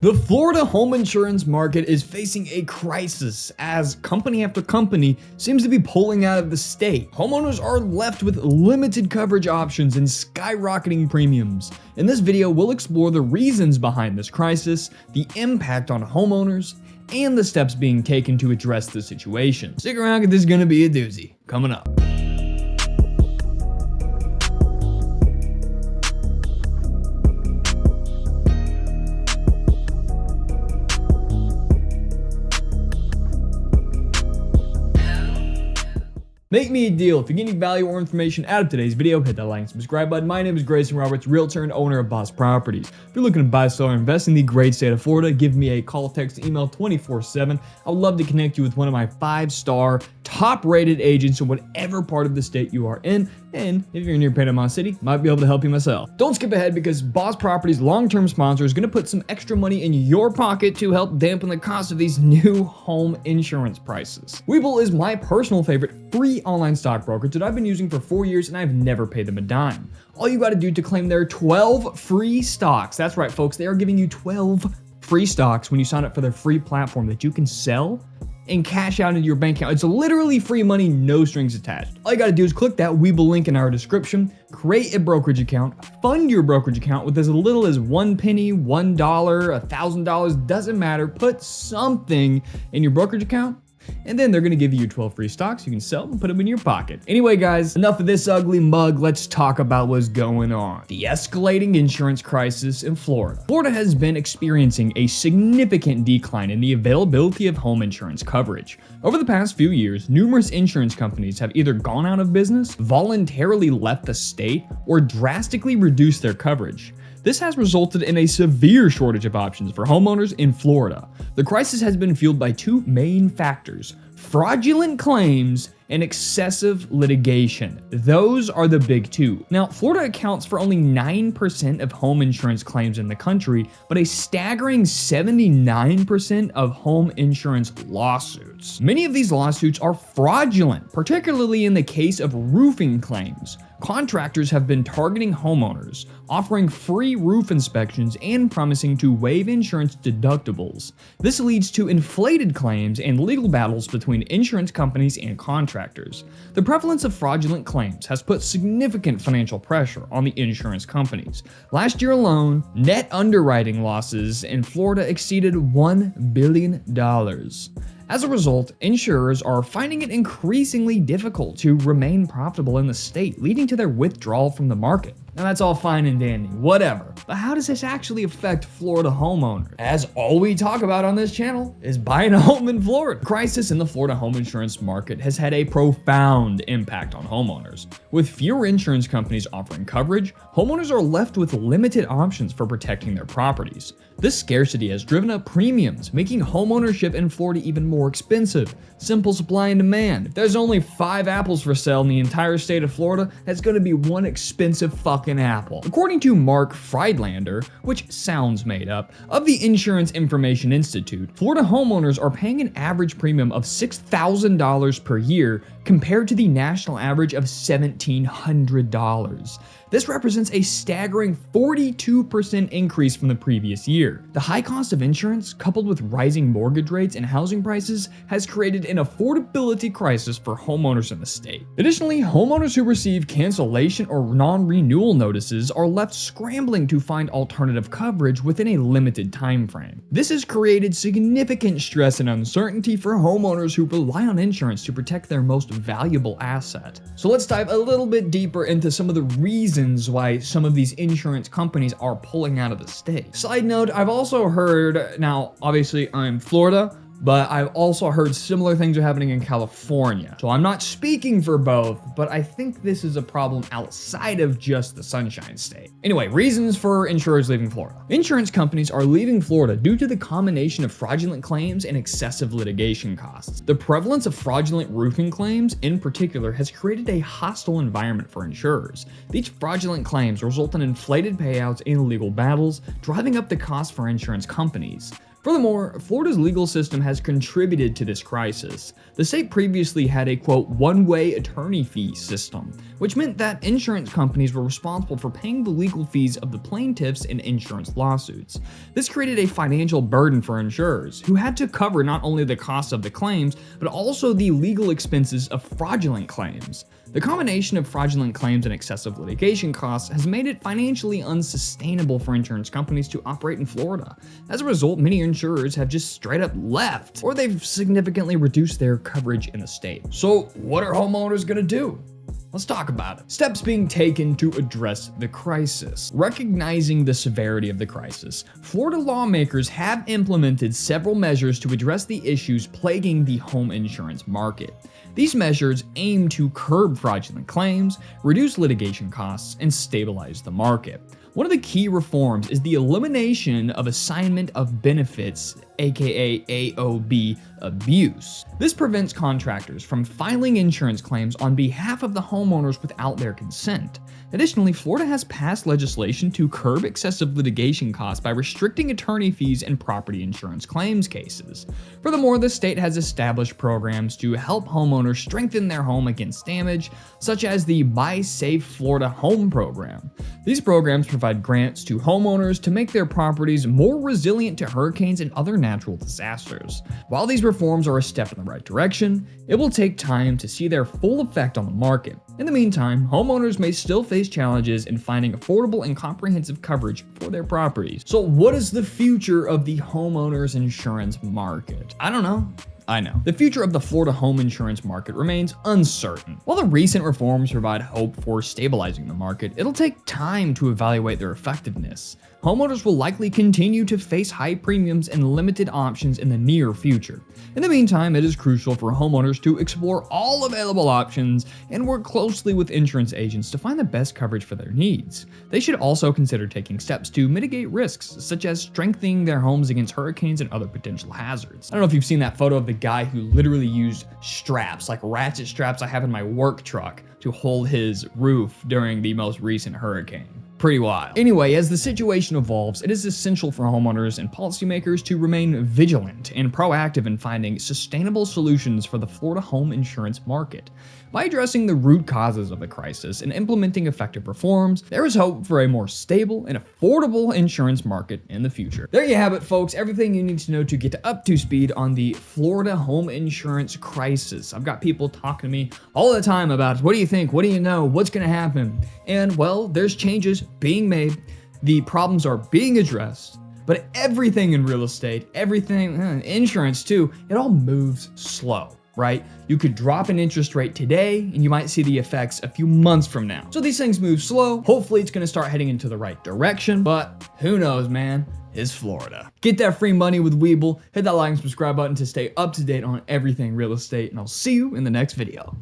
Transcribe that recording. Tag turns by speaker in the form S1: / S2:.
S1: The Florida home insurance market is facing a crisis as company after company seems to be pulling out of the state. Homeowners are left with limited coverage options and skyrocketing premiums. In this video, we'll explore the reasons behind this crisis, the impact on homeowners, and the steps being taken to address the situation. Stick around because this is going to be a doozy. Coming up. Make me a deal. If you get any value or information out of today's video, hit that like and subscribe button. My name is Greyson Roberts, realtor and owner of Boss Properties. If you're looking to buy, sell, or invest in the great state of Florida, give me a call, text, email 24/7. I would love to connect you with one of my 5-star, top-rated agents in whatever part of the state you are in. And if you're near Panama City, might be able to help you myself. Don't skip ahead because Boss Properties' long-term sponsor is going to put some extra money in your pocket to help dampen the cost of these new home insurance prices. Webull is my personal favorite free online stock brokerage that I've been using for 4 years and I've never paid them a dime. All you got to do to claim their 12 free stocks. That's right, folks. They are giving you 12 free stocks when you sign up for their free platform that you can sell and cash out into your bank account. It's literally free money, no strings attached. All you gotta do is click that Webull link in our description, create a brokerage account, fund your brokerage account with as little as 1 penny, $1, $1,000, doesn't matter. Put something in your brokerage account, and then they're gonna give you 12 free stocks you can sell and put them in your pocket. Anyway, guys, enough of this ugly mug. Let's talk about what's going on. The escalating insurance crisis in Florida. Florida has been experiencing a significant decline in the availability of home insurance coverage. Over the past few years, numerous insurance companies have either gone out of business, voluntarily left the state, or drastically reduced their coverage. This has resulted in a severe shortage of options for homeowners in Florida. The crisis has been fueled by two main factors: fraudulent claims and excessive litigation. Those are the big two. Now, Florida accounts for only 9% of home insurance claims in the country, but a staggering 79% of home insurance lawsuits. Many of these lawsuits are fraudulent, particularly in the case of roofing claims. Contractors have been targeting homeowners, offering free roof inspections and promising to waive insurance deductibles. This leads to inflated claims and legal battles between insurance companies and contractors. The prevalence of fraudulent claims has put significant financial pressure on the insurance companies. Last year alone, net underwriting losses in Florida exceeded $1 billion. As a result, insurers are finding it increasingly difficult to remain profitable in the state, leading to their withdrawal from the market. Now that's all fine and dandy, whatever. But how does this actually affect Florida homeowners? As all we talk about on this channel is buying a home in Florida. The crisis in the Florida home insurance market has had a profound impact on homeowners. With fewer insurance companies offering coverage, homeowners are left with limited options for protecting their properties. This scarcity has driven up premiums, making homeownership in Florida even more expensive. Simple supply and demand. If there's only 5 apples for sale in the entire state of Florida, that's going to be one expensive fucking apple. According to Mark Friedlander, which sounds made up, of the Insurance Information Institute, Florida homeowners are paying an average premium of $6,000 per year compared to the national average of $1,700. This represents a staggering 42% increase from the previous year. The high cost of insurance, coupled with rising mortgage rates and housing prices, has created an affordability crisis for homeowners in the state. Additionally, homeowners who receive cancellation or non-renewal notices are left scrambling to find alternative coverage within a limited time frame. This has created significant stress and uncertainty for homeowners who rely on insurance to protect their most valuable asset. So let's dive a little bit deeper into some of the reasons why some of these insurance companies are pulling out of the state. Side note, I've also heard, now obviously I'm Florida, but I've also heard similar things are happening in California. So I'm not speaking for both, but I think this is a problem outside of just the Sunshine State. Anyway, reasons for insurers leaving Florida. Insurance companies are leaving Florida due to the combination of fraudulent claims and excessive litigation costs. The prevalence of fraudulent roofing claims, in particular, has created a hostile environment for insurers. These fraudulent claims result in inflated payouts and legal battles, driving up the cost for insurance companies. Furthermore, Florida's legal system has contributed to this crisis. The state previously had a, quote, one-way attorney fee system, which meant that insurance companies were responsible for paying the legal fees of the plaintiffs in insurance lawsuits. This created a financial burden for insurers, who had to cover not only the costs of the claims, but also the legal expenses of fraudulent claims. The combination of fraudulent claims and excessive litigation costs has made it financially unsustainable for insurance companies to operate in Florida. As a result, many insurers have just straight up left, or they've significantly reduced their coverage in the state. So what are homeowners gonna do? Let's talk about it. Steps being taken to address the crisis. Recognizing the severity of the crisis, Florida lawmakers have implemented several measures to address the issues plaguing the home insurance market. These measures aim to curb fraudulent claims, reduce litigation costs, and stabilize the market. One of the key reforms is the elimination of assignment of benefits, aka AOB abuse. This prevents contractors from filing insurance claims on behalf of the homeowners without their consent. Additionally, Florida has passed legislation to curb excessive litigation costs by restricting attorney fees in property insurance claims cases. Furthermore, the state has established programs to help homeowners strengthen their home against damage, such as the Buy Safe Florida Home Program. These programs provide grants to homeowners to make their properties more resilient to hurricanes and other natural disasters. While these reforms are a step in the right direction, it will take time to see their full effect on the market. In the meantime, homeowners may still face challenges in finding affordable and comprehensive coverage for their properties. So what is the future of the homeowners insurance market? I don't know. I know. The future of the Florida home insurance market remains uncertain. While the recent reforms provide hope for stabilizing the market, it'll take time to evaluate their effectiveness. Homeowners will likely continue to face high premiums and limited options in the near future. In the meantime, it is crucial for homeowners to explore all available options and work closely with insurance agents to find the best coverage for their needs. They should also consider taking steps to mitigate risks, such as strengthening their homes against hurricanes and other potential hazards. I don't know if you've seen that photo of the guy who literally used straps, like ratchet straps I have in my work truck, to hold his roof during the most recent hurricane. Pretty wild. Anyway, as the situation evolves, it is essential for homeowners and policymakers to remain vigilant and proactive in finding sustainable solutions for the Florida home insurance market. By addressing the root causes of the crisis and implementing effective reforms, there is hope for a more stable and affordable insurance market in the future. There you have it, folks. Everything you need to know to get up to speed on the Florida home insurance crisis. I've got people talking to me all the time about, what do you think? What do you know? What's going to happen? And well, there's changes being made. The problems are being addressed. But everything in real estate, everything, insurance too, it all moves slow. Right? You could drop an interest rate today and you might see the effects a few months from now. So these things move slow. Hopefully it's going to start heading into the right direction, but who knows, man? It's Florida. Get that free money with Webull. Hit that like and subscribe button to stay up to date on everything real estate, and I'll see you in the next video.